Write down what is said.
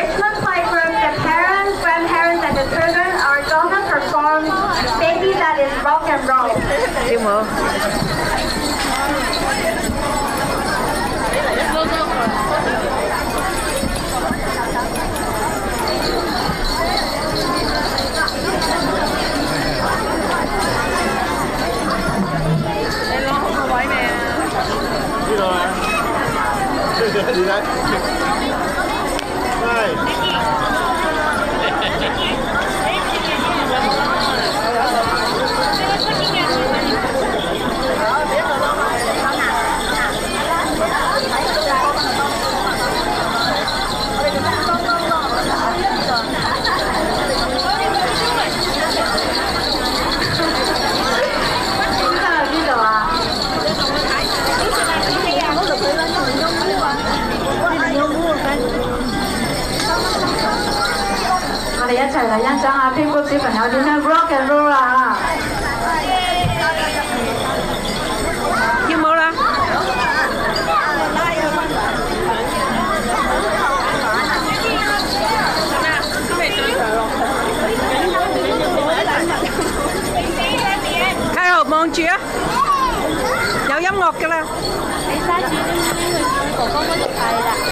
Christmas playgroup, the parents, grandparents, and the children are gonna perform Baby That Is Rock and Roll. 跳舞。你攞好個位未啊？呢度啊，你睇，係。我哋一齊嚟欣賞下蝙蝠小朋友點樣 rock and roll 啊！跳舞啦！太后望住啊！有音樂㗎啦！你揸住啲哥哥嗰度係啦。